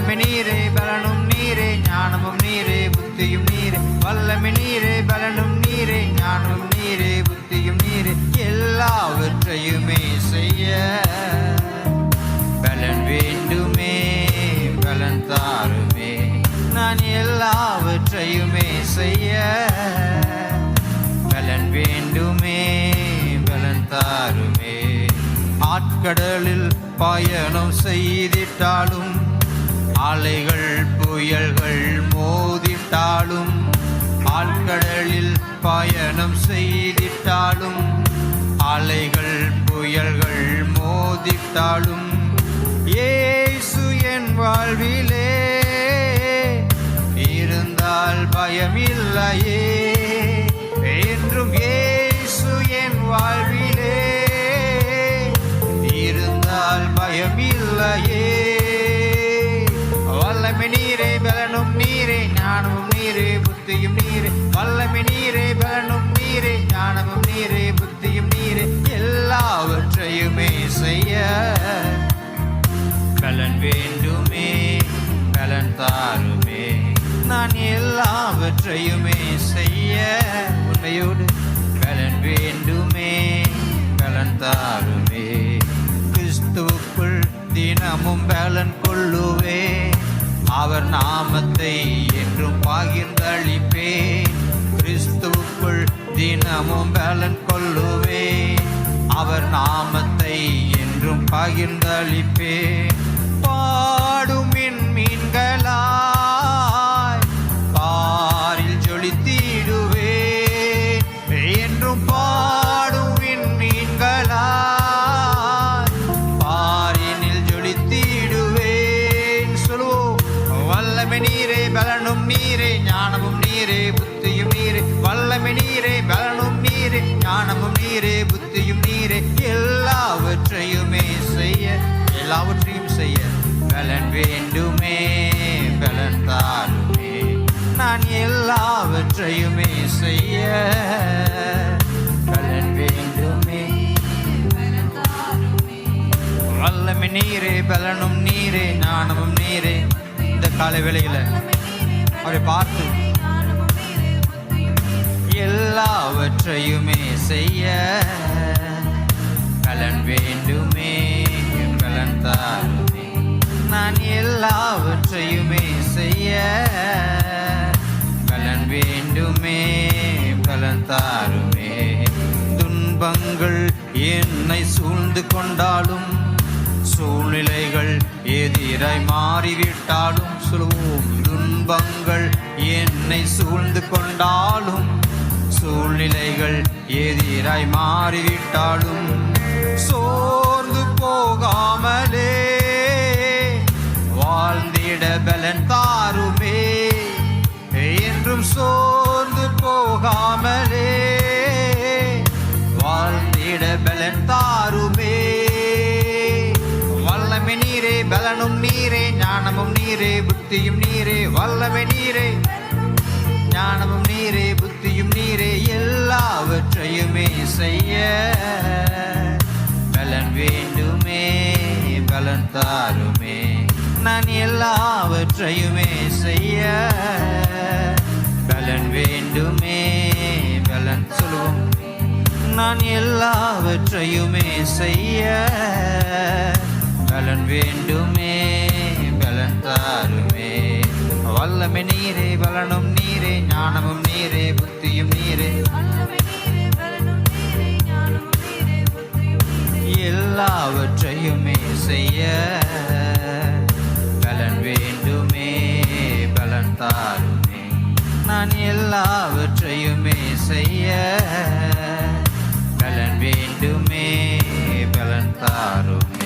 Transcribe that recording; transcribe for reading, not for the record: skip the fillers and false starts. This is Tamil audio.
வல்லமை நீரே, பலனும் நீரே, ஞானமும் நீரே, புத்தியும் நீரே. வல்லமை நீரே, பலனும் நீரே, ஞானமும் நீரே, புத்தியும் நீரே. எல்லாவற்றையுமே செய்ய பலன் வேண்டுமே, பலன் தாருமே. நான் எல்லாவற்றையுமே செய்ய பலன் வேண்டுமே, பலன் தாருமே. ஆட்கடலில் பயணம் செய்திட்டாலும், அலைகள் புயல்கள் மோதிட்டாலும், ஆழ்கடலில் பயணம் செய்திட்டாலும், அலைகள் புயல்கள் மோதிட்டாலும், இயேசு என் வாழ்விலே இருந்தால் பயமில்லையே. என்றும் இயேசு என் வாழ்விலே இருந்தால் பயமில்லையே. வல்லமை நீரே, பலனும் நீரே, ஞானமும் நீரே, புத்தியும் நீரே. வல்லமை நீரே, பலனும் நீரே, ஞானமும் நீரே, புத்தியும் நீரே. எல்லாவற்றையுமே செய்ய பலன் வேண்டுமே, பலன் தாருமே. நான் எல்லாவற்றையுமே செய்ய உன்னையோடு பலன் வேண்டுமே, பலன் தாருமே. கிறிஸ்துவுக்குள் தினமும் பலன் கொள்ளுவே, அவர் நாமத்தை என்றும் பகிர்ந்தளிப்பே. கிறிஸ்துவுக்குள் தினமும் பலன் கொள்ளுவே, அவர் நாமத்தை என்றும் பகிர்ந்தளிப்பே. பாடும் மீன்களாய் பாரில் ஜொலித்திடுவே, என்றும் பாடும் மீன்களாய் பாரினில் ஜொலித்திடுவேன். சொல்லுவோம். வல்லமை நீரே, பலனும் நீரே, ஞானமும் நீரே, புத்தியும் நீரே. வல்லமை நீரே, பலனும் நீரே, ஞானமும் நீரே, புத்தியும் நீரே. எல்லாவற்றையுமே செய்ய, எல்லாவற்றையும் செய்ய பலன் வேண்டுமே, பலன் தாருமே. நான் எல்லாவற்றையுமே செய்ய பலன் வேண்டுமே, பலன் தாருமே. வல்லமை நீரே, பலனும் நீரே, ஞானமும் நீரே. இந்த காலை வேளையில அவரை பார்த்து எல்லாவற்றையுமே செய்ய பலன் வேண்டுமே, பலன் தாருமே. நான் எல்லாவற்றையுமே செய்ய பலன் வேண்டுமே, பலன் தாருமே. துன்பங்கள் என்னை சூழ்ந்து கொண்டாலும், சூழ்நிலைகள் எதிராய் மாறிவிட்டாலும், சொல்லுவோம். துன்பங்கள் என்னை சூழ்ந்து கொண்டாலும், சூழ்நிலைகள் எதிராய் மாறிவிட்டாலும், சோர்ந்து போகாமலே வாழ்ந்திட பலன் தாருமே. என்றும் சோர்ந்து போகாமலே வாழ்ந்திட பலன் தாருமே. வல்லமை நீரே, பலனும் நீரே, ஞானமும் நீரே, புத்தியும் நீரே. வல்லமை நீரே, ஞானமும் நீரே, புத்தியும் நீரே. எல்லாவற்றையுமே செய்ய பலன் வேண்டுமே, பலன் தாருமே. நான் எல்லாவற்றையுமே செய்ய பலன் வேண்டுமே, பலன். சொல்லுவோம். நான் எல்லாவற்றையுமே செய்ய பலன் வேண்டுமே, பலன் தாருமே. வல்லமை நீரே, பலனும் நீரே, ஞானமும் நீரே, புத்தியும் நீரே. எல்லாவற்றையுமே செய்ய பலன் வேண்டுமே, பலன் தாருமே. நான் எல்லாவற்றையுமே செய்ய பலன் வேண்டுமே, பலன் தாருமே.